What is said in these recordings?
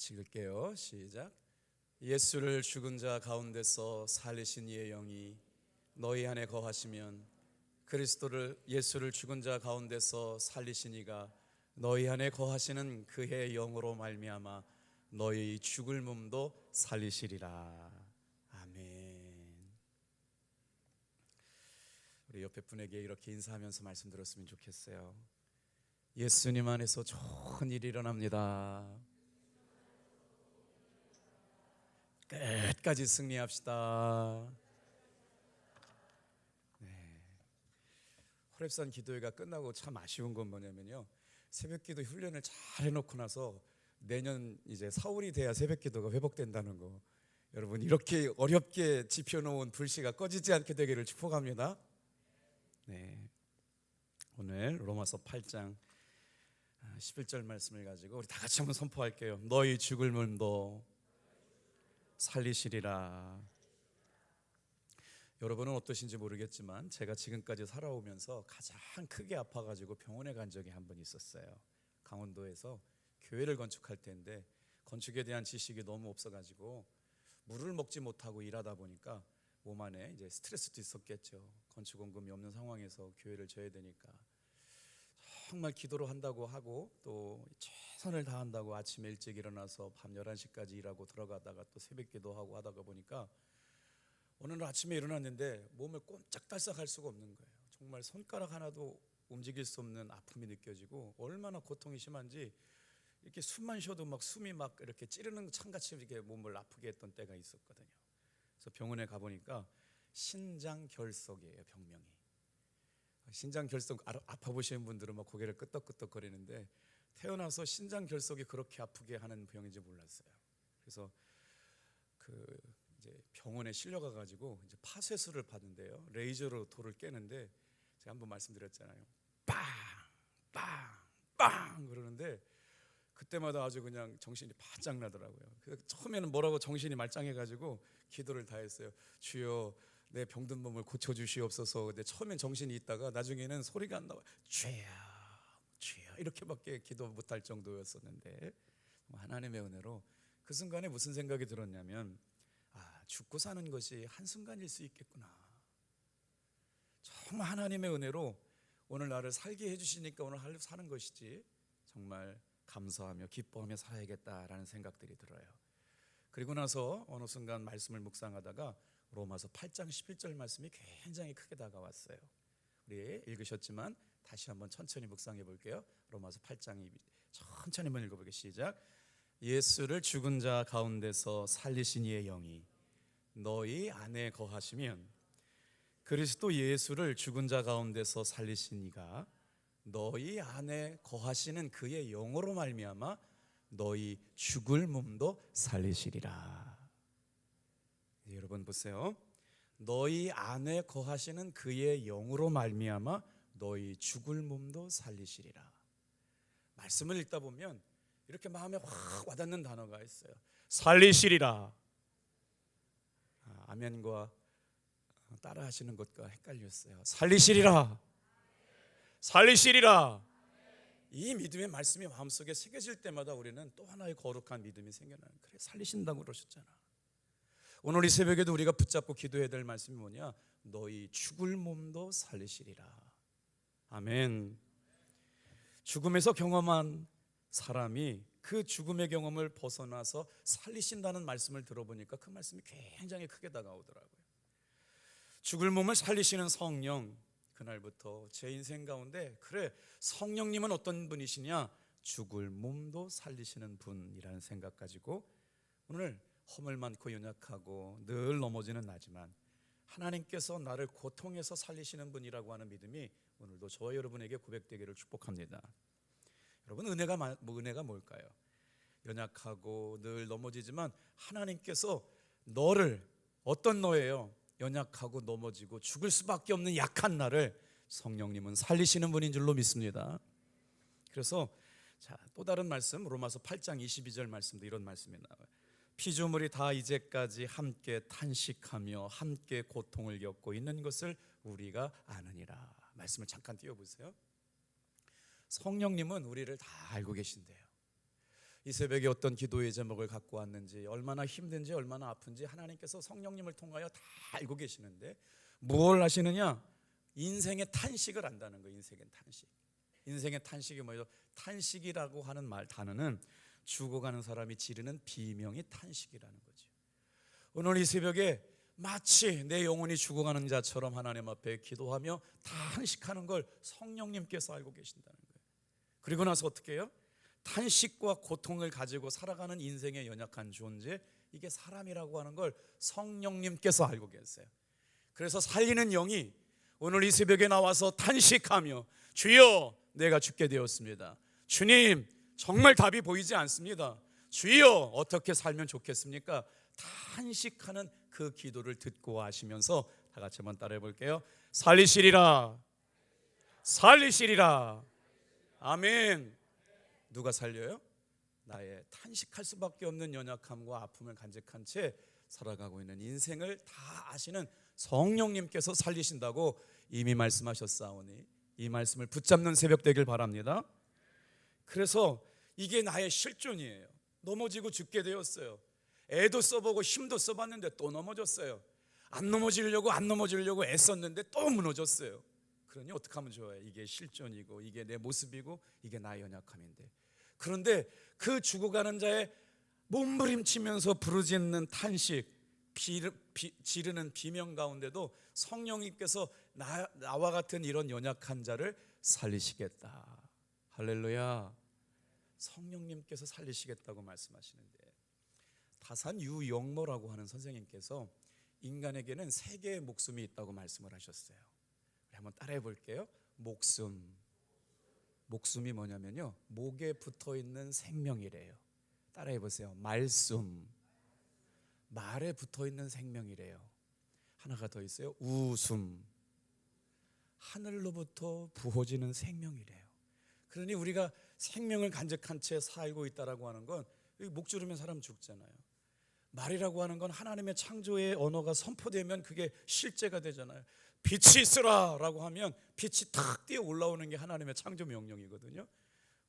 같이 읽을게요. 시작. 예수를 죽은 자 가운데서 살리신 이의 영이 너희 안에 거하시면 그리스도를 예수를 죽은 자 가운데서 살리신 이가 너희 안에 거하시는 그의 영으로 말미암아 너희 죽을 몸도 살리시리라. 아멘. 우리 옆에 분에게 이렇게 인사하면서 말씀드렸으면 좋겠어요. 예수님 안에서 좋은 일이 일어납니다. 끝까지 승리합시다. 호렙산 기도회가 끝나고 참 아쉬운 건 뭐냐면요, 새벽기도 훈련을 잘 해놓고 나서 내년 이제 4월이 돼야 새벽기도가 회복된다는 거. 여러분, 이렇게 어렵게 지펴놓은 불씨가 꺼지지 않게 되기를 축복합니다. 네, 오늘 로마서 8장 11절 말씀을 가지고 우리 다 같이 한번 선포할게요. 너희 죽을 몸도 살리시리라. 여러분은 어떠신지 모르겠지만 제가 지금까지 살아오면서 가장 크게 아파가지고 병원에 간 적이 한 번 있었어요. 강원도에서 교회를 건축할 때인데 건축에 대한 지식이 너무 없어가지고 물을 먹지 못하고 일하다 보니까 몸 안에 이제 스트레스도 있었겠죠. 건축원금이 없는 상황에서 교회를 져야 되니까 정말 기도를 한다고 하고 또 최선을 다한다고 아침에 일찍 일어나서 밤 11시까지 일하고 들어가다가 또 새벽 기도하고 하다가 보니까 어느 날 아침에 일어났는데 몸을 꼼짝달싹 할 수가 없는 거예요. 정말 손가락 하나도 움직일 수 없는 아픔이 느껴지고 얼마나 고통이 심한지 이렇게 숨만 쉬어도 막 숨이 막 이렇게 찌르는 창같이 이렇게 몸을 아프게 했던 때가 있었거든요. 그래서 병원에 가보니까 신장결석이에요, 병명이. 신장결석 아파 보시는 분들은 막 고개를 끄덕끄덕 거리는데 태어나서 신장결석이 그렇게 아프게 하는 병인지 몰랐어요. 그래서 이제 병원에 실려가 가지고 이제 파쇄술을 받는데요. 레이저로 돌을 깨는데 제가 한번 말씀드렸잖아요. 빵! 빵! 빵! 그러는데 그때마다 아주 그냥 정신이 바짝 나더라고요. 처음에는 뭐라고 정신이 말짱해가지고 기도를 다 했어요. 주여 내 병든 몸을 고쳐주시옵소서. 근데 처음엔 정신이 있다가 나중에는 소리가 안 나와요. 주여 주여 이렇게밖에 기도 못할 정도였었는데 하나님의 은혜로 그 순간에 무슨 생각이 들었냐면 죽고 사는 것이 한순간일 수 있겠구나. 정말 하나님의 은혜로 오늘 나를 살게 해주시니까 오늘 하루 사는 것이지 정말 감사하며 기뻐하며 살아야겠다라는 생각들이 들어요. 그리고 나서 어느 순간 말씀을 묵상하다가 로마서 8장 11절 말씀이 굉장히 크게 다가왔어요. 우리 읽으셨지만 다시 한번 천천히 묵상해 볼게요. 로마서 8장 천천히 한번 읽어보게. 시작. 예수를 죽은 자 가운데서 살리신 이의 영이 너희 안에 거하시면 그리스도 예수를 죽은 자 가운데서 살리신 이가 너희 안에 거하시는 그의 영으로 말미암아 너희 죽을 몸도 살리시리라. 여러분 보세요. 너희 안에 거하시는 그의 영으로 말미암아 너희 죽을 몸도 살리시리라. 말씀을 읽다 보면 이렇게 마음에 확 와닿는 단어가 있어요. 살리시리라. 아멘과 따라 하시는 것과 헷갈렸어요. 살리시리라. 살리시리라. 이 믿음의 말씀이 마음속에 새겨질 때마다 우리는 또 하나의 거룩한 믿음이 생겨나는. 그래, 살리신다고 그러셨잖아. 오늘 이 새벽에도 우리가 붙잡고 기도해야 될 말씀이 뭐냐? 너희 죽을 몸도 살리시리라. 아멘. 죽음에서 경험한 사람이 그 죽음의 경험을 벗어나서 살리신다는 말씀을 들어보니까 그 말씀이 굉장히 크게 다가오더라고요. 죽을 몸을 살리시는 성령, 그날부터 제 인생 가운데 그래, 성령님은 어떤 분이시냐? 죽을 몸도 살리시는 분이라는 생각 가지고 오늘 허물 많고 연약하고 늘 넘어지는 나지만 하나님께서 나를 고통에서 살리시는 분이라고 하는 믿음이 오늘도 저와 여러분에게 고백되기를 축복합니다. 여러분, 은혜가 뭘까요? 연약하고 늘 넘어지지만 하나님께서 너를, 어떤 너예요? 연약하고 넘어지고 죽을 수밖에 없는 약한 나를 성령님은 살리시는 분인 줄로 믿습니다. 그래서 또 다른 말씀, 로마서 8장 22절 말씀도 이런 말씀이 나와요. 피조물이 다 이제까지 함께 탄식하며 함께 고통을 겪고 있는 것을 우리가 아느니라. 말씀을 잠깐 띄워보세요. 성령님은 우리를 다 알고 계신대요. 이 새벽에 어떤 기도의 제목을 갖고 왔는지, 얼마나 힘든지, 얼마나 아픈지 하나님께서 성령님을 통하여 다 알고 계시는데 뭘 하시느냐? 인생의 탄식을 안다는 거예요. 인생의 탄식. 인생의 탄식이 뭐예요? 탄식이라고 하는 단어는 죽어가는 사람이 지르는 비명이 탄식이라는 거죠. 오늘 이 새벽에 마치 내 영혼이 죽어가는 자처럼 하나님 앞에 기도하며 탄식하는 걸 성령님께서 알고 계신다는 거예요. 그리고 나서 어떻게 해요? 탄식과 고통을 가지고 살아가는 인생의 연약한 존재, 이게 사람이라고 하는 걸 성령님께서 알고 계세요. 그래서 살리는 영이 오늘 이 새벽에 나와서 탄식하며 주여 내가 죽게 되었습니다. 주님 정말 답이 보이지 않습니다. 주여 어떻게 살면 좋겠습니까? 탄식하는 그 기도를 듣고 하시면서 다 같이 한번 따라해 볼게요. 살리시리라, 살리시리라. 아멘. 누가 살려요? 나의 탄식할 수밖에 없는 연약함과 아픔을 간직한 채 살아가고 있는 인생을 다 아시는 성령님께서 살리신다고 이미 말씀하셨사오니 이 말씀을 붙잡는 새벽 되길 바랍니다. 그래서 이게 나의 실존이에요. 넘어지고 죽게 되었어요. 애도 써보고 힘도 써봤는데 또 넘어졌어요. 안 넘어지려고 애썼는데 또 무너졌어요. 그러니 어떻게 하면 좋아요? 이게 실존이고 이게 내 모습이고 이게 나의 연약함인데, 그런데 그 죽어가는 자의 몸부림치면서 부르짖는 탄식, 지르는 비명 가운데도 성령님께서 나와 같은 이런 연약한 자를 살리시겠다. 할렐루야. 성령님께서 살리시겠다고 말씀하시는데, 다산 유영모라고 하는 선생님께서 인간에게는 세 개의 목숨이 있다고 말씀을 하셨어요. 한번 따라해 볼게요. 목숨이 뭐냐면요, 목에 붙어있는 생명이래요. 따라해 보세요. 말숨, 말에 붙어있는 생명이래요. 하나가 더 있어요. 웃음, 하늘로부터 부어지는 생명이래요. 그러니 우리가 생명을 간직한 채 살고 있다라고 하는 건, 목 조르면 사람 죽잖아요. 말이라고 하는 건 하나님의 창조의 언어가 선포되면 그게 실제가 되잖아요. 빛이 있으라 라고 하면 빛이 탁 뛰어 올라오는 게 하나님의 창조 명령이거든요.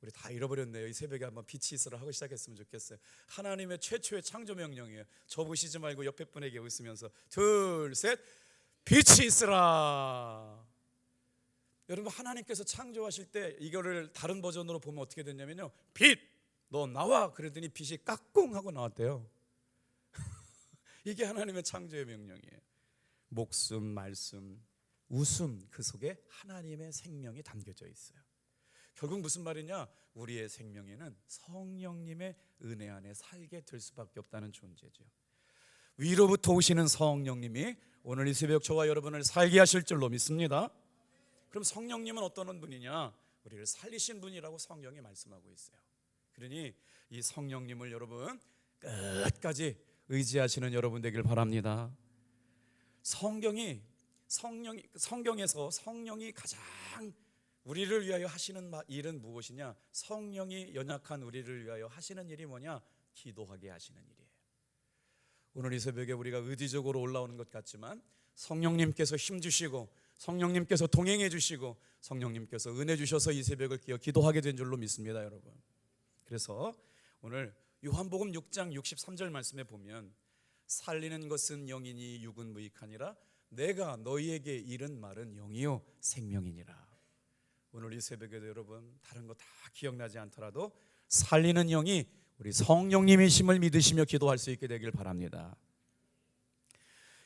우리 다 잃어버렸네요. 이 새벽에 한번 빛이 있으라 하고 시작했으면 좋겠어요. 하나님의 최초의 창조 명령이에요. 저 보시지 말고 옆에 분에게 웃으면서 둘, 셋, 빛이 있으라. 여러분, 하나님께서 창조하실 때 이거를 다른 버전으로 보면 어떻게 됐냐면요, 빛, 너 나와. 그랬더니 빛이 까꿍 하고 나왔대요. 이게 하나님의 창조의 명령이에요. 목숨, 말씀, 웃음, 그 속에 하나님의 생명이 담겨져 있어요. 결국 무슨 말이냐? 우리의 생명에는 성령님의 은혜 안에 살게 될 수밖에 없다는 존재죠. 위로부터 오시는 성령님이 오늘 이 새벽 저와 여러분을 살게 하실 줄로 믿습니다. 그럼 성령님은 어떤 분이냐? 우리를 살리신 분이라고 성경이 말씀하고 있어요. 그러니 이 성령님을 여러분 끝까지 의지하시는 여러분 되길 바랍니다. 성경에서 성령이 가장 우리를 위하여 하시는 일은 무엇이냐? 성령이 연약한 우리를 위하여 하시는 일이 뭐냐? 기도하게 하시는 일이에요. 오늘 이 새벽에 우리가 의지적으로 올라오는 것 같지만 성령님께서 힘주시고 성령님께서 동행해 주시고 성령님께서 은혜 주셔서 이 새벽을 끼어 기도하게 된 줄로 믿습니다, 여러분. 그래서 오늘 요한복음 6장 63절 말씀에 보면 살리는 것은 영이니 육은 무익하니라 내가 너희에게 이른 말은 영이요 생명이니라. 오늘 이 새벽에도 여러분 다른 거 다 기억나지 않더라도 살리는 영이 우리 성령님이심을 믿으시며 기도할 수 있게 되길 바랍니다.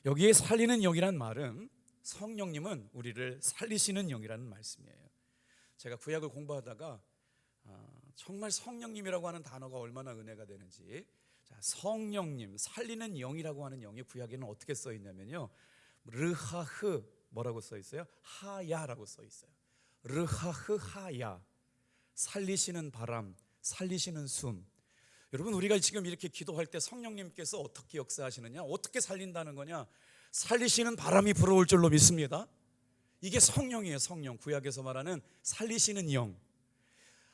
여기에 살리는 영이란 말은 성령님은 우리를 살리시는 영이라는 말씀이에요. 제가 구약을 공부하다가 정말 성령님이라고 하는 단어가 얼마나 은혜가 되는지, 성령님, 살리는 영이라고 하는 영이 구약에는 어떻게 써 있냐면요, 르하흐 뭐라고 써 있어요? 하야라고 써 있어요. 르하흐 하야, 살리시는 바람, 살리시는 숨. 여러분, 우리가 지금 이렇게 기도할 때 성령님께서 어떻게 역사하시느냐, 어떻게 살린다는 거냐? 살리시는 바람이 불어올 줄로 믿습니다. 이게 성령이에요. 성령, 구약에서 말하는 살리시는 영.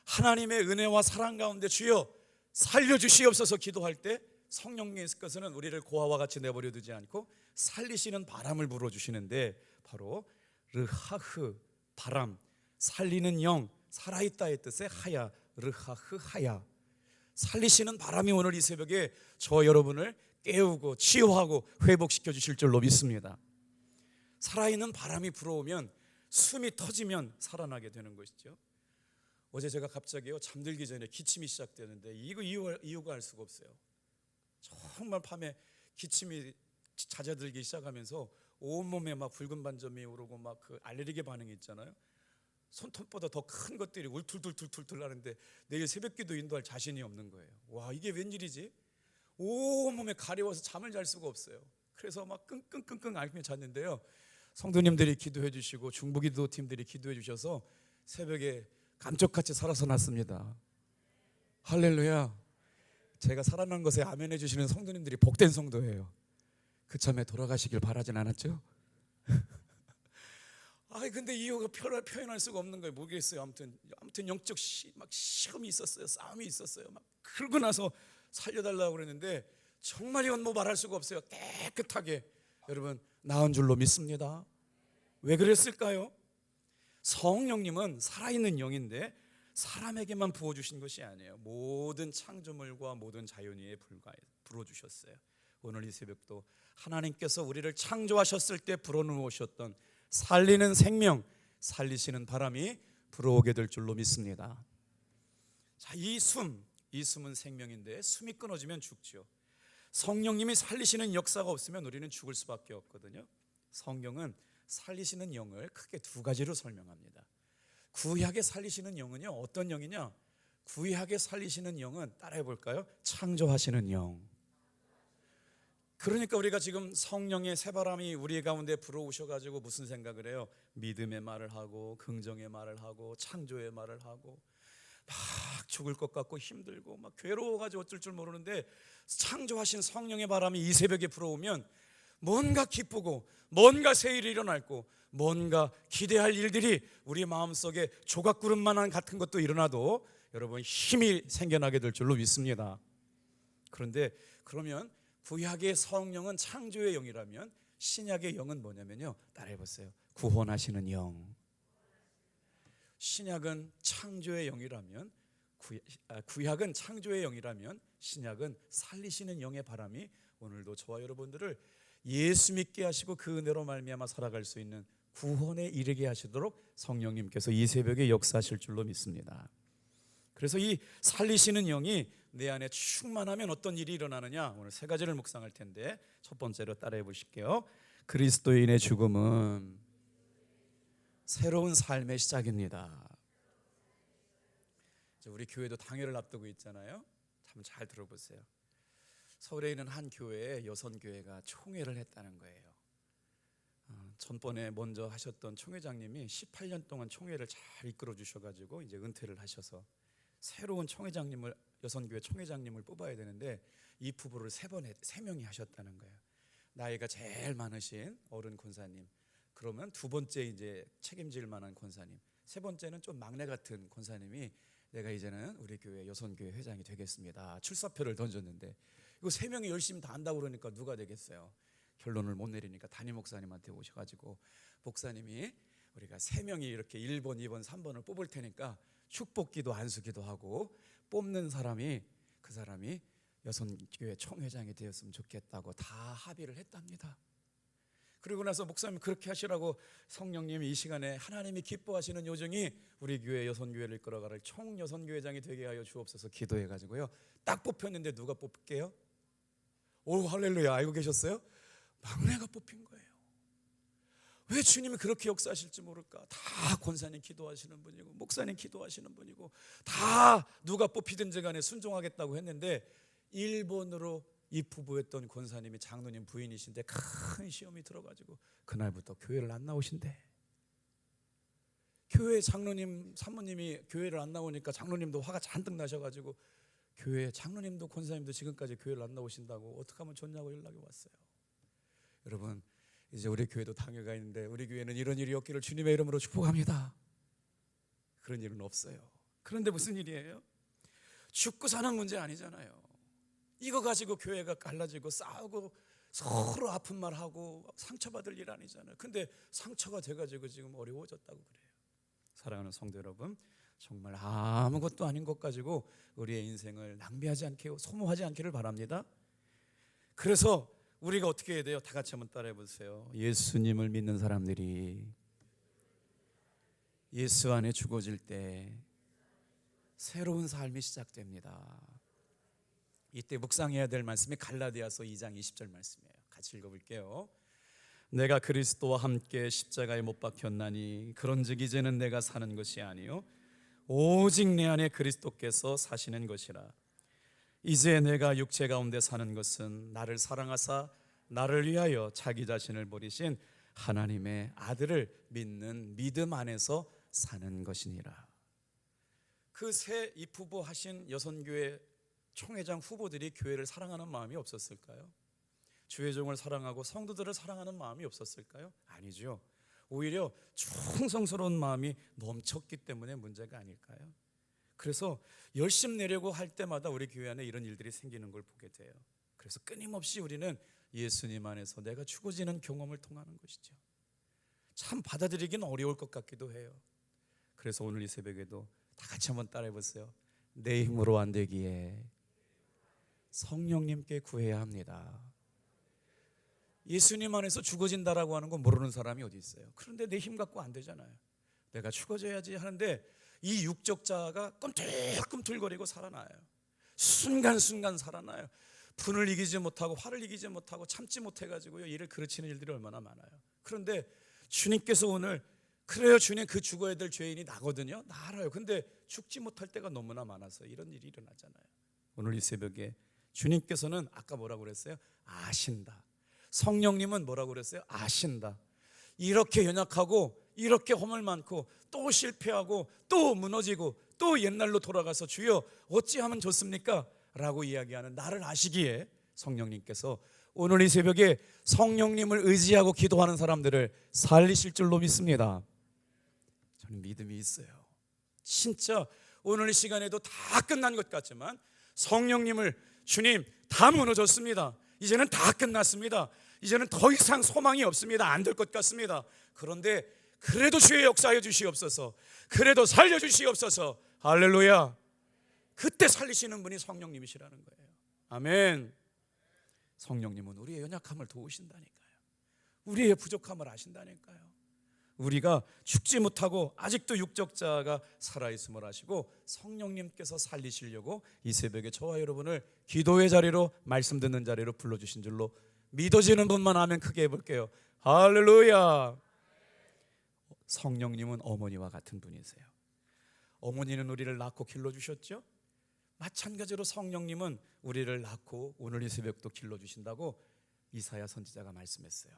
하나님의 은혜와 사랑 가운데 주여 살려주시옵소서 기도할 때 성령님께서는 우리를 고아와 같이 내버려 두지 않고 살리시는 바람을 불어주시는데, 바로 르하흐, 바람, 살리는 영, 살아있다의 뜻의 하야, 르하흐 하야. 살리시는 바람이 오늘 이 새벽에 저 여러분을 깨우고 치유하고 회복시켜 주실 줄로 믿습니다. 살아있는 바람이 불어오면 숨이 터지면 살아나게 되는 것이죠. 어제 제가 갑자기요 잠들기 전에 기침이 시작되는데 이유가 알 수가 없어요. 정말 밤에 기침이 잦아들기 시작하면서 온몸에 막 붉은 반점이 오르고 막 그 알레르기 반응이 있잖아요. 손톱보다 더 큰 것들이 울툴툴툴툴툴 나는데 내일 새벽기도 인도할 자신이 없는 거예요. 와, 이게 웬일이지? 온몸에 가려워서 잠을 잘 수가 없어요. 그래서 막 끙끙끙끙 앓으며 잤는데요, 성도님들이 기도해 주시고 중보기도 팀들이 기도해 주셔서 새벽에 감쪽같이 살아서 났습니다. 할렐루야. 제가 살아난 것에 아멘해 주시는 성도님들이 복된 성도예요. 그참에 돌아가시길 바라진 않았죠? 근데 이유가 표현할 수가 없는 거예요. 모르겠어요. 아무튼 영적 막 시험이 있었어요. 싸움이 있었어요. 막 그러고 나서 살려달라고 그랬는데 정말 이건 뭐 말할 수가 없어요. 깨끗하게 여러분 나은 줄로 믿습니다. 왜 그랬을까요? 성령님은 살아있는 영인데 사람에게만 부어주신 것이 아니에요. 모든 창조물과 모든 자연위에 불어주셨어요. 오늘 이 새벽도 하나님께서 우리를 창조하셨을 때 불어넣으셨던 살리는 생명, 살리시는 바람이 불어오게 될 줄로 믿습니다. 자, 이 숨은 생명인데 숨이 끊어지면 죽죠. 성령님이 살리시는 역사가 없으면 우리는 죽을 수밖에 없거든요. 성경은 살리시는 영을 크게 두 가지로 설명합니다. 구약에 살리시는 영은요, 어떤 영이냐? 구약에 살리시는 영은 따라해 볼까요? 창조하시는 영. 그러니까 우리가 지금 성령의 새바람이 우리 가운데 불어오셔가지고 무슨 생각을 해요? 믿음의 말을 하고 긍정의 말을 하고 창조의 말을 하고 막 죽을 것 같고 힘들고 막 괴로워가지고 어쩔 줄 모르는데 창조하신 성령의 바람이 이 새벽에 불어오면 뭔가 기쁘고 뭔가 새 일이 일어날고 뭔가 기대할 일들이 우리 마음속에 조각구름만한 같은 것도 일어나도 여러분 힘이 생겨나게 될 줄로 믿습니다. 그런데 그러면 구약의 성령은 창조의 영이라면 신약의 영은 뭐냐면요, 따라해 보세요. 구원하시는 영. 신약은 창조의 영이라면 구약은 창조의 영이라면 신약은 살리시는 영의 바람이 오늘도 저와 여러분들을 예수 믿게 하시고 그 은혜로 말미암아 살아갈 수 있는 구원에 이르게 하시도록 성령님께서 이 새벽에 역사하실 줄로 믿습니다. 그래서 이 살리시는 영이 내 안에 충만하면 어떤 일이 일어나느냐, 오늘 세 가지를 묵상할 텐데 첫 번째로 따라해 보실게요. 그리스도인의 죽음은 새로운 삶의 시작입니다. 우리 교회도 당회를 앞두고 있잖아요. 참 잘 들어보세요. 서울에 있는 한 교회에 여선교회가 총회를 했다는 거예요. 전번에 먼저 하셨던 총회장님이 18년 동안 총회를 잘 이끌어 주셔가지고 이제 은퇴를 하셔서 새로운 총회장님을, 여선교회 총회장님을 뽑아야 되는데 이 후보를 세 명이 하셨다는 거예요. 나이가 제일 많으신 어른 권사님, 그러면 두 번째 이제 책임질 만한 권사님, 세 번째는 좀 막내 같은 권사님이 내가 이제는 우리 교회 여선교회 회장이 되겠습니다. 출사표를 던졌는데 이거 세 명이 열심히 다 한다고 그러니까 누가 되겠어요? 결론을 못 내리니까 담임 목사님한테 오셔가지고 목사님이 우리가 세 명이 이렇게 1번, 2번, 3번을 뽑을 테니까 축복기도 안수기도 하고 뽑는 사람이 그 사람이 여선교회 총회장이 되었으면 좋겠다고 다 합의를 했답니다. 그리고 나서 목사님 그렇게 하시라고 성령님이 이 시간에 하나님이 기뻐하시는 요정이 우리 교회 여선교회를 이끌어가를 총여선교회장이 되게 하여 주옵소서 기도해가지고요 딱 뽑혔는데 누가 뽑을게요? 오 할렐루야, 알고 계셨어요? 막내가 뽑힌 거예요. 왜 주님이 그렇게 역사하실지 모를까? 다 권사님 기도하시는 분이고 목사님 기도하시는 분이고 다 누가 뽑히든지 간에 순종하겠다고 했는데 1번으로 입후보였던 권사님이 장로님 부인이신데 큰 시험이 들어가지고 그날부터 교회를 안 나오신대. 교회 장로님 사모님이 교회를 안 나오니까 장로님도 화가 잔뜩 나셔가지고 교회 장로님도 권사님도 지금까지 교회를 안 나오신다고 어떻게 하면 좋냐고 연락이 왔어요. 여러분 이제 우리 교회도 당회가 있는데 우리 교회는 이런 일이 없기를 주님의 이름으로 축복합니다. 그런 일은 없어요. 그런데 무슨 일이에요? 죽고 사는 문제 아니잖아요. 이거 가지고 교회가 갈라지고 싸우고 서로 아픈 말하고 상처받을 일 아니잖아요. 근데 상처가 돼가지고 지금 어려워졌다고 그래요. 사랑하는 성도 여러분, 정말 아무것도 아닌 것 가지고 우리의 인생을 낭비하지 않게, 소모하지 않기를 바랍니다. 그래서 우리가 어떻게 해야 돼요? 다 같이 한번 따라해 보세요. 예수님을 믿는 사람들이 예수 안에 죽어질 때 새로운 삶이 시작됩니다. 이때 묵상해야 될 말씀이 갈라디아서 2장 20절 말씀이에요. 같이 읽어볼게요. 내가 그리스도와 함께 십자가에 못 박혔나니 그런즉 이제는 내가 사는 것이 아니요 오직 내 안에 그리스도께서 사시는 것이라. 이제 내가 육체 가운데 사는 것은 나를 사랑하사 나를 위하여 자기 자신을 버리신 하나님의 아들을 믿는 믿음 안에서 사는 것이니라. 그 새 입후보 하신 여선교회 총회장 후보들이 교회를 사랑하는 마음이 없었을까요? 주의 종을 사랑하고 성도들을 사랑하는 마음이 없었을까요? 아니죠. 오히려 충성스러운 마음이 넘쳤기 때문에 문제가 아닐까요? 그래서 열심 내려고 할 때마다 우리 교회 안에 이런 일들이 생기는 걸 보게 돼요. 그래서 끊임없이 우리는 예수님 안에서 내가 죽어지는 경험을 통하는 것이죠. 참 받아들이기는 어려울 것 같기도 해요. 그래서 오늘 이 새벽에도 다 같이 한번 따라해 보세요. 내 힘으로 안 되기에 성령님께 구해야 합니다. 예수님 안에서 죽어진다라고 하는 건 모르는 사람이 어디 있어요? 그런데 내 힘 갖고 안 되잖아요. 내가 죽어져야지 하는데 이 육적자가 꿈틀꿈틀거리고 살아나요. 순간순간 살아나요. 분을 이기지 못하고 화를 이기지 못하고 참지 못해가지고요 이를 그르치는 일들이 얼마나 많아요. 그런데 주님께서 오늘 그래요, 주님 그 죽어야 될 죄인이 나거든요. 나 알아요. 근데 죽지 못할 때가 너무나 많아서 이런 일이 일어나잖아요. 오늘 이 새벽에 주님께서는 아까 뭐라고 그랬어요? 아신다. 성령님은 뭐라고 그랬어요? 아신다. 이렇게 연약하고 이렇게 허물 많고 또 실패하고 또 무너지고 또 옛날로 돌아가서 주여 어찌하면 좋습니까? 라고 이야기하는 나를 아시기에 성령님께서 오늘 이 새벽에 성령님을 의지하고 기도하는 사람들을 살리실 줄로 믿습니다. 저는 믿음이 있어요. 진짜 오늘 이 시간에도 다 끝난 것 같지만 성령님을 주님 다 무너졌습니다. 이제는 다 끝났습니다. 이제는 더 이상 소망이 없습니다. 안 될 것 같습니다. 그런데 그래도 주의 역사해 주시옵소서. 그래도 살려 주시옵소서. 할렐루야. 그때 살리시는 분이 성령님이시라는 거예요. 아멘. 성령님은 우리의 연약함을 도우신다니까요. 우리의 부족함을 아신다니까요. 우리가 죽지 못하고 아직도 육적자가 살아있음을 아시고 성령님께서 살리시려고 이 새벽에 저와 여러분을 기도의 자리로 말씀 듣는 자리로 불러주신 줄로 믿어지는 분만 하면 크게 해볼게요. 할렐루야. 성령님은 어머니와 같은 분이세요. 어머니는 우리를 낳고 길러주셨죠? 마찬가지로 성령님은 우리를 낳고 오늘 이 새벽도 길러주신다고 이사야 선지자가 말씀했어요.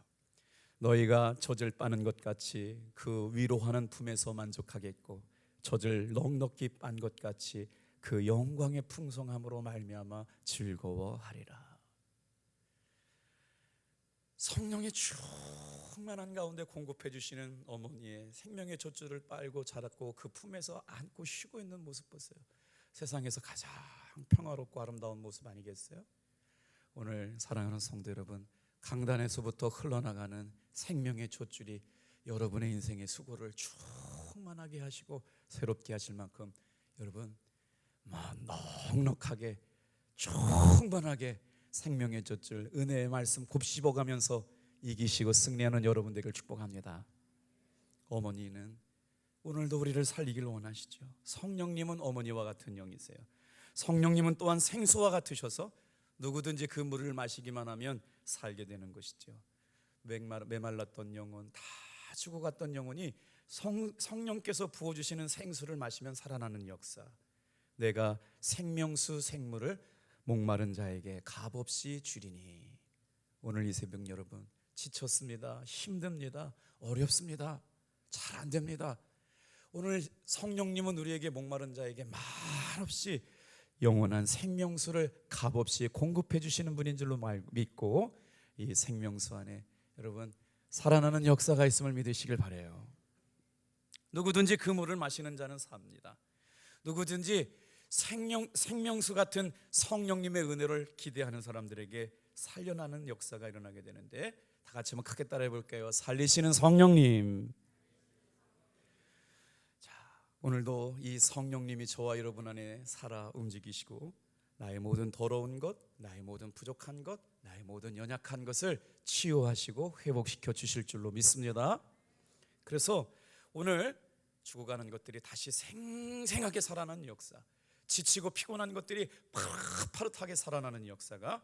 너희가 젖을 빠는 것 같이 그 위로하는 품에서 만족하겠고 젖을 넉넉히 빤 것 같이 그 영광의 풍성함으로 말미암아 즐거워하리라. 성령의 충만한 가운데 공급해 주시는 어머니의 생명의 젖줄을 빨고 자랐고 그 품에서 안고 쉬고 있는 모습 보세요. 세상에서 가장 평화롭고 아름다운 모습 아니겠어요? 오늘 사랑하는 성도 여러분, 강단에서부터 흘러나가는 생명의 젖줄이 여러분의 인생의 수고를 충만하게 하시고 새롭게 하실 만큼 여러분 넉넉하게 충만하게 생명의 젖줄 은혜의 말씀 곱씹어가면서 이기시고 승리하는 여러분 되기를 축복합니다. 어머니는 오늘도 우리를 살리길 원하시죠. 성령님은 어머니와 같은 영이세요. 성령님은 또한 생수와 같으셔서 누구든지 그 물을 마시기만 하면 살게 되는 것이죠. 메말랐던 영혼, 다 죽어갔던 영혼이 성령께서 부어주시는 생수를 마시면 살아나는 역사. 내가 생명수 생물을 목마른 자에게 값없이 주리니. 오늘 이 새벽 여러분 지쳤습니다. 힘듭니다. 어렵습니다. 잘 안 됩니다. 오늘 성령님은 우리에게 목마른 자에게 말없이 영원한 생명수를 값없이 공급해 주시는 분인 줄로 믿고 이 생명수 안에 여러분 살아나는 역사가 있음을 믿으시길 바라요. 누구든지 그 물을 마시는 자는 삽니다. 누구든지 생명수 같은 성령님의 은혜를 기대하는 사람들에게 살려나는 역사가 일어나게 되는데 다 같이 한번 크게 따라해 볼게요. 살리시는 성령님. 자, 오늘도 이 성령님이 저와 여러분 안에 살아 움직이시고 나의 모든 더러운 것, 나의 모든 부족한 것, 나의 모든 연약한 것을 치유하시고 회복시켜 주실 줄로 믿습니다. 그래서 오늘 죽어가는 것들이 다시 생생하게 살아나는 역사, 지치고 피곤한 것들이 파릇파릇하게 살아나는 역사가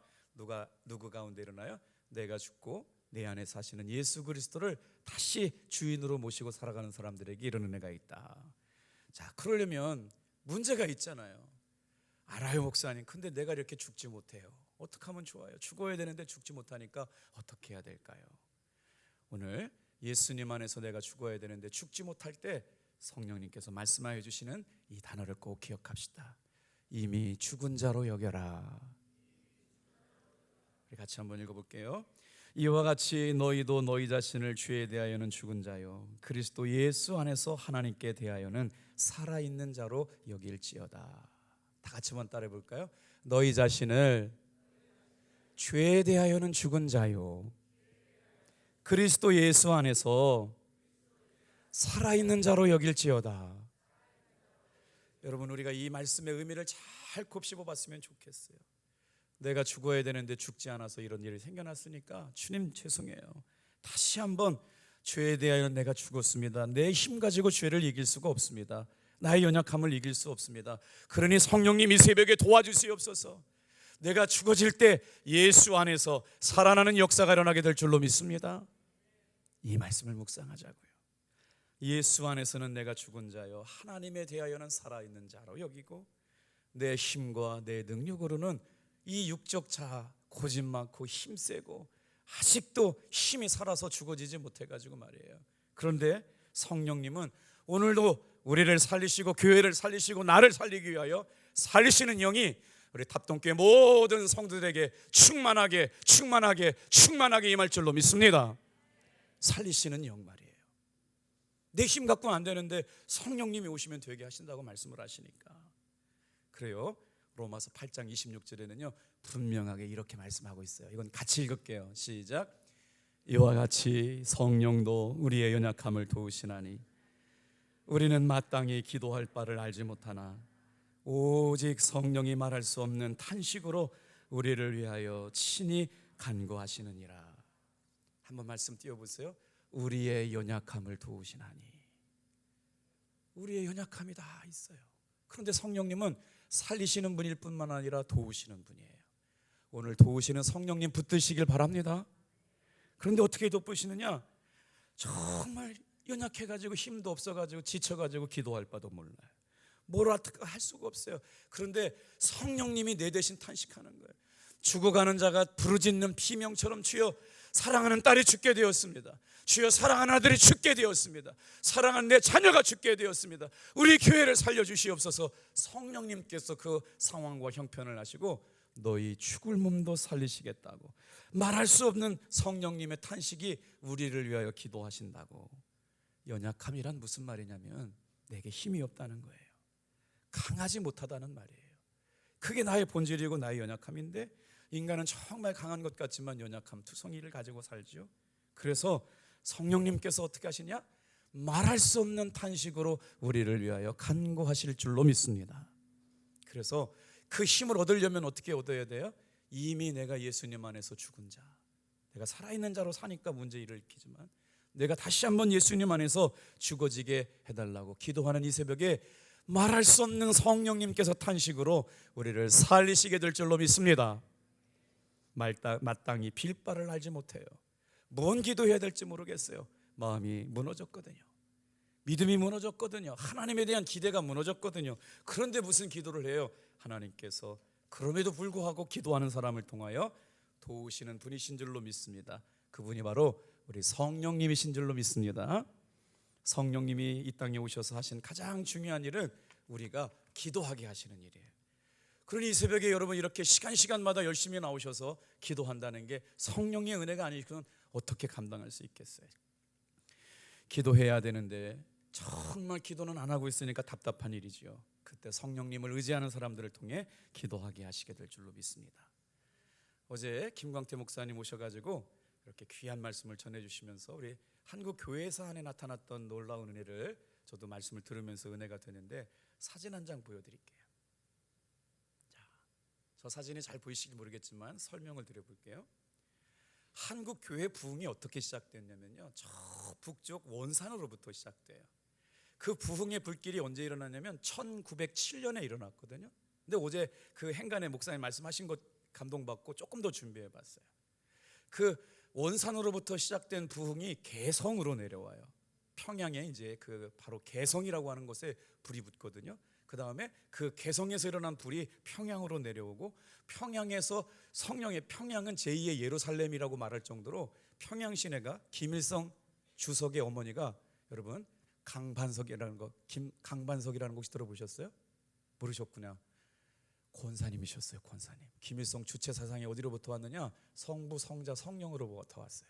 누구 가운데 일어나요? 내가 죽고 내 안에 사시는 예수 그리스도를 다시 주인으로 모시고 살아가는 사람들에게 이런 은혜가 있다. 자, 그러려면 문제가 있잖아요. 알아요, 목사님. 근데 내가 이렇게 죽지 못해요. 어떻게 하면 좋아요? 죽어야 되는데 죽지 못하니까 어떻게 해야 될까요? 오늘 예수님 안에서 내가 죽어야 되는데 죽지 못할 때 성령님께서 말씀하여 주시는 이 단어를 꼭 기억합시다. 이미 죽은 자로 여겨라. 우리 같이 한번 읽어볼게요. 이와 같이 너희도 너희 자신을 죄에 대하여는 죽은 자요 그리스도 예수 안에서 하나님께 대하여는 살아있는 자로 여길지어다. 다 같이 한번 따라해 볼까요? 너희 자신을 죄에 대하여는 죽은 자요 그리스도 예수 안에서 살아있는 자로 여길지어다. 여러분, 우리가 이 말씀의 의미를 잘 곱씹어 봤으면 좋겠어요. 내가 죽어야 되는데 죽지 않아서 이런 일이 생겨났으니까 주님 죄송해요. 다시 한번 죄에 대하여 내가 죽었습니다. 내 힘 가지고 죄를 이길 수가 없습니다. 나의 연약함을 이길 수 없습니다. 그러니 성령님 이 새벽에 도와주시옵소서. 내가 죽어질 때 예수 안에서 살아나는 역사가 일어나게 될 줄로 믿습니다. 이 말씀을 묵상하자고요. 예수 안에서는 내가 죽은 자요 하나님에 대하여는 살아있는 자로 여기고 내 힘과 내 능력으로는 이 육적 자아, 고집 많고 힘세고 아직도 힘이 살아서 죽어지지 못해가지고 말이에요. 그런데 성령님은 오늘도 우리를 살리시고 교회를 살리시고 나를 살리기 위하여 살리시는 영이 우리 답동교회 모든 성도들에게 충만하게 임할 줄로 믿습니다. 살리시는 영 말이에요. 내 힘 갖고는 안 되는데 성령님이 오시면 되게 하신다고 말씀을 하시니까. 그래요. 로마서 8장 26절에는요 분명하게 이렇게 말씀하고 있어요. 이건 같이 읽을게요. 시작. 이와 같이 성령도 우리의 연약함을 도우시나니 우리는 마땅히 기도할 바를 알지 못하나 오직 성령이 말할 수 없는 탄식으로 우리를 위하여 친히 간구하시느니라. 한번 말씀 띄워보세요. 우리의 연약함을 도우시나니. 우리의 연약함이 다 있어요. 그런데 성령님은 살리시는 분일 뿐만 아니라 도우시는 분이에요. 오늘 도우시는 성령님 붙드시길 바랍니다. 그런데 어떻게 돋보시느냐? 정말 연약해가지고 힘도 없어가지고 지쳐가지고 기도할 바도 몰라요. 뭘 할 수가 없어요. 그런데 성령님이 내 대신 탄식하는 거예요. 죽어가는 자가 부르짖는 비명처럼 주여 사랑하는 딸이 죽게 되었습니다. 주여 사랑하는 아들이 죽게 되었습니다. 사랑하는 내 자녀가 죽게 되었습니다. 우리 교회를 살려주시옵소서. 성령님께서 그 상황과 형편을 아시고 너희 죽을 몸도 살리시겠다고 말할 수 없는 성령님의 탄식이 우리를 위하여 기도하신다고. 연약함이란 무슨 말이냐면 내게 힘이 없다는 거예요. 강하지 못하다는 말이에요. 그게 나의 본질이고 나의 연약함인데 인간은 정말 강한 것 같지만 연약함, 투성이를 가지고 살죠. 그래서 성령님께서 어떻게 하시냐? 말할 수 없는 탄식으로 우리를 위하여 간구하실 줄로 믿습니다. 그래서 그 힘을 얻으려면 어떻게 얻어야 돼요? 이미 내가 예수님 안에서 죽은 자, 내가 살아있는 자로 사니까 문제 일으키지만 내가 다시 한번 예수님 안에서 죽어지게 해달라고 기도하는 이 새벽에 말할 수 없는 성령님께서 탄식으로 우리를 살리시게 될 줄로 믿습니다. 마땅히 빌 바를 알지 못해요. 뭔 기도해야 될지 모르겠어요. 마음이 무너졌거든요. 믿음이 무너졌거든요. 하나님에 대한 기대가 무너졌거든요. 그런데 무슨 기도를 해요? 하나님께서 그럼에도 불구하고 기도하는 사람을 통하여 도우시는 분이신 줄로 믿습니다. 그분이 바로 우리 성령님이신 줄로 믿습니다. 성령님이 이 땅에 오셔서 하신 가장 중요한 일은 우리가 기도하게 하시는 일이에요. 그러니 이 새벽에 여러분 이렇게 시간마다 열심히 나오셔서 기도한다는 게 성령의 은혜가 아니면 어떻게 감당할 수 있겠어요? 기도해야 되는데 정말 기도는 안 하고 있으니까 답답한 일이죠. 그때 성령님을 의지하는 사람들을 통해 기도하게 하시게 될 줄로 믿습니다. 어제 김광태 목사님 오셔가지고 이렇게 귀한 말씀을 전해주시면서 우리 한국 교회사 안에 나타났던 놀라운 은혜를 저도 말씀을 들으면서 은혜가 되는데 사진 한 장 보여드릴게요. 자, 저 사진이 잘 보이실지 모르겠지만 설명을 드려볼게요. 한국 교회 부흥이 어떻게 시작됐냐면요, 저 북쪽 원산으로부터 시작돼요. 그 부흥의 불길이 언제 일어났냐면 1907년에 일어났거든요. 근데 어제 그 행간의 목사님 말씀하신 것 감동받고 조금 더 준비해봤어요. 그 원산으로부터 시작된 부흥이 개성으로 내려와요. 평양에 이제 그 바로 개성이라고 하는 곳에 불이 붙거든요. 그 다음에 그 개성에서 일어난 불이 평양으로 내려오고, 평양에서 성령의, 평양은 제2의 예루살렘이라고 말할 정도로 평양 시내가 김일성 주석의 어머니가, 여러분 강반석이라는 거, 강반석이라는 곳 들어보셨어요? 모르셨구나. 권사님이셨어요. 권사님. 김일성 주체 사상이 어디로부터 왔느냐? 성부, 성자, 성령으로부터 왔어요.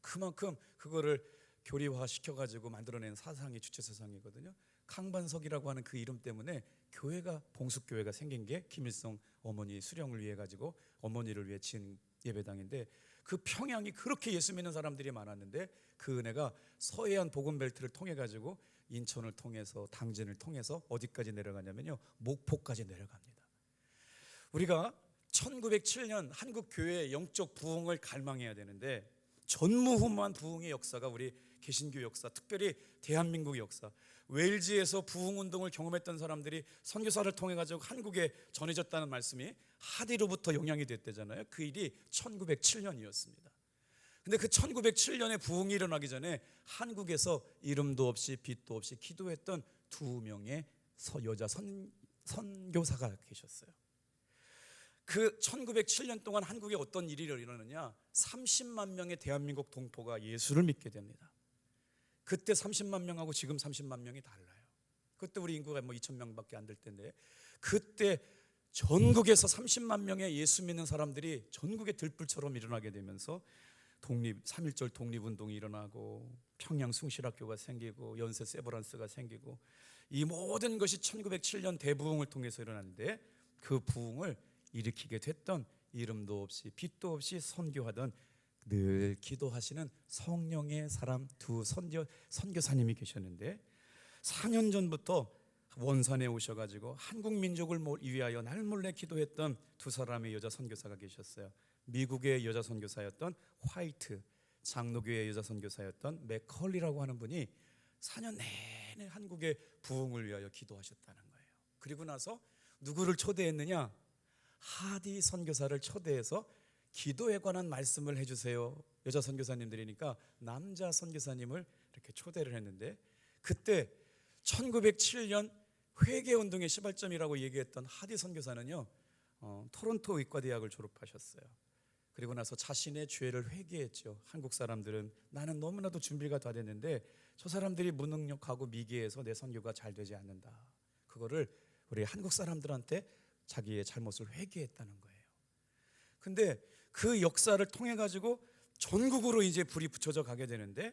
그만큼 그거를 교리화 시켜가지고 만들어낸 사상이 주체 사상이거든요. 강반석이라고 하는 그 이름 때문에 교회가, 봉숙교회가 생긴 게 김일성 어머니 수령을 위해 가지고 어머니를 위해 지은 예배당인데, 그 평양이 그렇게 예수 믿는 사람들이 많았는데 그 은혜가 서해안 복음벨트를 통해 가지고 인천을 통해서 당진을 통해서 어디까지 내려가냐면요, 목포까지 내려갑니다. 우리가 1907년 한국 교회의 영적 부흥을 갈망해야 되는데, 전무후무한 부흥의 역사가 우리 개신교 역사, 특별히 대한민국 역사, 웨일즈에서 부흥운동을 경험했던 사람들이 선교사를 통해 가지고 한국에 전해졌다는 말씀이 하디로부터 영향이 됐대잖아요. 그 일이 1907년이었습니다. 근데 그 1907년에 부흥이 일어나기 전에 한국에서 이름도 없이 빛도 없이 기도했던 2명의 여자 선교사가 계셨어요. 그 1907년 동안 한국에 어떤 일이 일어나느냐, 30만 명의 대한민국 동포가 예수를 믿게 됩니다. 그때 30만 명하고 지금 30만 명이 달라요. 그때 우리 인구가 2,000명밖에 안 될 텐데, 그때 전국에서 30만 명의 예수 믿는 사람들이 전국에 들불처럼 일어나게 되면서 3.1절 독립운동이 일어나고, 평양 숭실학교가 생기고, 연세 세브란스가 생기고, 이 모든 것이 1907년 대부흥을 통해서 일어났는데, 그 부흥을 일으키게 됐던 이름도 없이 빛도 없이 선교하던 늘 기도하시는 성령의 사람 2 선교사님이 계셨는데, 4년 전부터 원산에 오셔가지고 한국 민족을 위하여 날 몰래 기도했던 2 사람의 여자 선교사가 계셨어요. 미국의 여자 선교사였던 화이트, 장로교의 여자 선교사였던 맥컬리라고 하는 분이 4년 내내 한국의 부흥을 위하여 기도하셨다는 거예요. 그리고 나서 누구를 초대했느냐? 하디 선교사를 초대해서 기도에 관한 말씀을 해주세요. 여자 선교사님들이니까 남자 선교사님을 이렇게 초대를 했는데, 그때 1907년 회개운동의 시발점이라고 얘기했던 하디 선교사는요, 토론토 의과대학을 졸업하셨어요. 그리고 나서 자신의 죄를 회개했죠. 한국 사람들은 나는 너무나도 준비가 다 됐는데 저 사람들이 무능력하고 미개해서 내 선교가 잘 되지 않는다. 그거를 우리 한국 사람들한테 자기의 잘못을 회개했다는 거예요. 근데 그 역사를 통해 가지고 전국으로 이제 불이 붙여져 가게 되는데,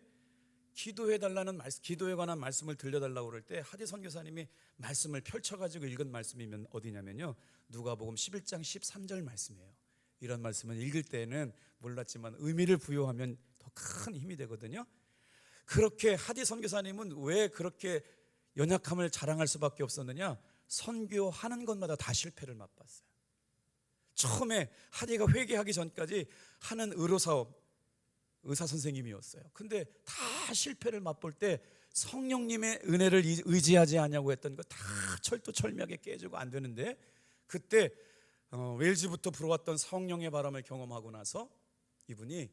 기도해 달라는 말씀, 기도에 관한 말씀을 들려달라고 그럴 때 하디 선교사님이 말씀을 펼쳐가지고 읽은 말씀이면 어디냐면요, 누가복음 11장 13절 말씀이에요. 이런 말씀은 읽을 때는 몰랐지만 의미를 부여하면 더 큰 힘이 되거든요. 그렇게 하디 선교사님은 왜 그렇게 연약함을 자랑할 수밖에 없었느냐? 선교하는 것마다 다 실패를 맛봤어요. 처음에 하디가 회개하기 전까지 하는 의료사업, 의사 선생님이었어요. 근데 다 실패를 맛볼 때 성령님의 은혜를 의지하지 않냐고 했던 거 다 철두철미하게 깨지고 안 되는데, 그때 웨일즈부터 불어왔던 성령의 바람을 경험하고 나서 이분이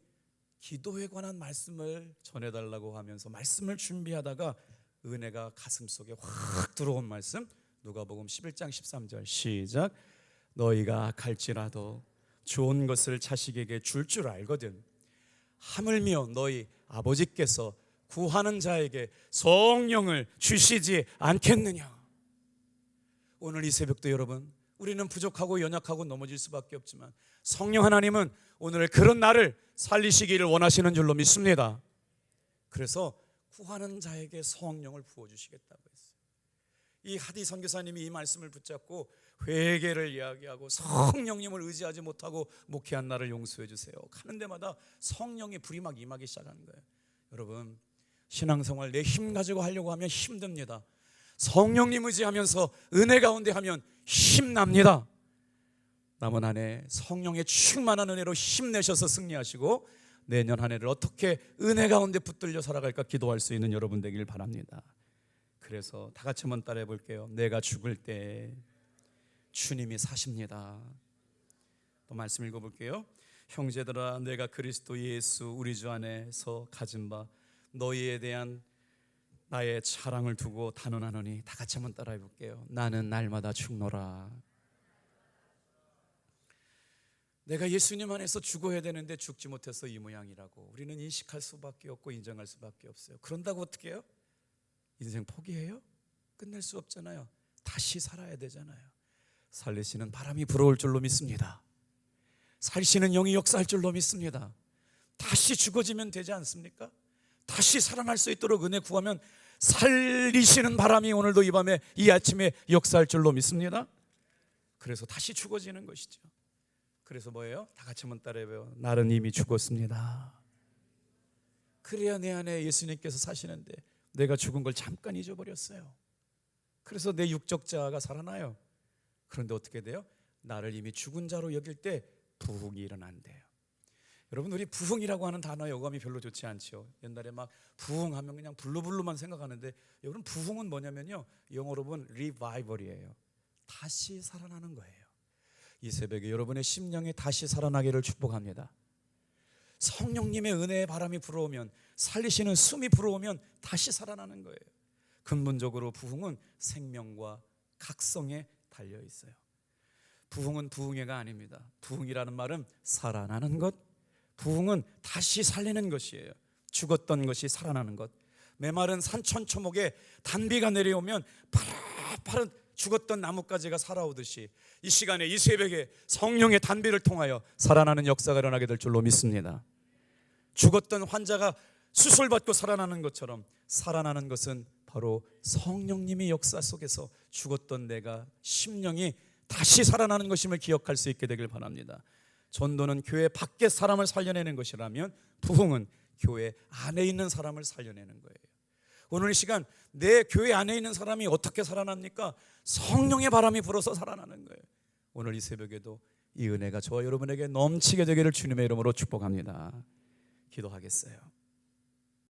기도에 관한 말씀을 전해달라고 하면서 말씀을 준비하다가 은혜가 가슴속에 확 들어온 말씀, 누가복음 11장 13절 시작. 너희가 갈지라도 좋은 것을 자식에게 줄 알거든 하물며 너희 아버지께서 구하는 자에게 성령을 주시지 않겠느냐. 오늘 이 새벽도 여러분, 우리는 부족하고 연약하고 넘어질 수밖에 없지만 성령 하나님은 오늘 그런 나를 살리시기를 원하시는 줄로 믿습니다. 그래서 구하는 자에게 성령을 부어주시겠다고 했어요. 이 하디 선교사님이 이 말씀을 붙잡고 회개를 이야기하고 성령님을 의지하지 못하고 목회한 나를 용서해 주세요 하는 데마다 성령의 불이 막 임하기 시작하는 거예요. 여러분, 신앙생활 내 힘 가지고 하려고 하면 힘듭니다. 성령님 의지하면서 은혜 가운데 하면 힘납니다. 남은 한 해 성령의 충만한 은혜로 힘내셔서 승리하시고 내년 한 해를 어떻게 은혜 가운데 붙들려 살아갈까 기도할 수 있는 여러분 되길 바랍니다. 그래서 다 같이 한번 따라해 볼게요. 내가 죽을 때 주님이 사십니다. 또 말씀 읽어볼게요. 형제들아, 내가 그리스도 예수 우리 주 안에서 가진 바 너희에 대한 나의 자랑을 두고 단언하노니. 다 같이 한번 따라해 볼게요. 나는 날마다 죽노라. 내가 예수님 안에서 죽어야 되는데 죽지 못해서 이 모양이라고 우리는 인식할 수밖에 없고 인정할 수밖에 없어요. 그런다고 어떻게 해요? 인생 포기해요? 끝낼 수 없잖아요. 다시 살아야 되잖아요. 살리시는 바람이 불어올 줄로 믿습니다. 살리시는 영이 역사할 줄로 믿습니다. 다시 죽어지면 되지 않습니까? 다시 살아날 수 있도록 은혜 구하면 살리시는 바람이 오늘도 이 밤에 이 아침에 역사할 줄로 믿습니다. 그래서 다시 죽어지는 것이죠. 그래서 뭐예요? 다 같이 한번 따라해봐요. 나는 이미 죽었습니다. 그래야 내 안에 예수님께서 사시는데 내가 죽은 걸 잠깐 잊어버렸어요. 그래서 내 육적 자아가 살아나요. 그런데 어떻게 돼요? 나를 이미 죽은 자로 여길 때 부흥이 일어난대요. 여러분, 우리 부흥이라고 하는 단어의 어감이 별로 좋지 않죠. 옛날에 막 부흥하면 그냥 블루블루만 생각하는데, 여러분 부흥은 뭐냐면요, 영어로 보면 리바이벌이에요. 다시 살아나는 거예요. 이 새벽에 여러분의 심령이 다시 살아나기를 축복합니다. 성령님의 은혜의 바람이 불어오면, 살리시는 숨이 불어오면 다시 살아나는 거예요. 근본적으로 부흥은 생명과 각성에 달려 있어요. 부흥은 부흥회가 아닙니다. 부흥이라는 말은 살아나는 것, 부흥은 다시 살리는 것이에요. 죽었던 것이 살아나는 것. 메마른 산천초목에 단비가 내려오면 파릇파릇 죽었던 나뭇가지가 살아오듯이 이 시간에 이 새벽에 성령의 단비를 통하여 살아나는 역사가 일어나게 될 줄로 믿습니다. 죽었던 환자가 수술받고 살아나는 것처럼 살아나는 것은 바로 성령님의 역사 속에서 죽었던 내가, 심령이 다시 살아나는 것임을 기억할 수 있게 되길 바랍니다. 전도는 교회 밖에 사람을 살려내는 것이라면 부흥은 교회 안에 있는 사람을 살려내는 거예요. 오늘 이 시간 내 교회 안에 있는 사람이 어떻게 살아납니까? 성령의 바람이 불어서 살아나는 거예요. 오늘 이 새벽에도 이 은혜가 저와 여러분에게 넘치게 되기를 주님의 이름으로 축복합니다. 기도하겠어요.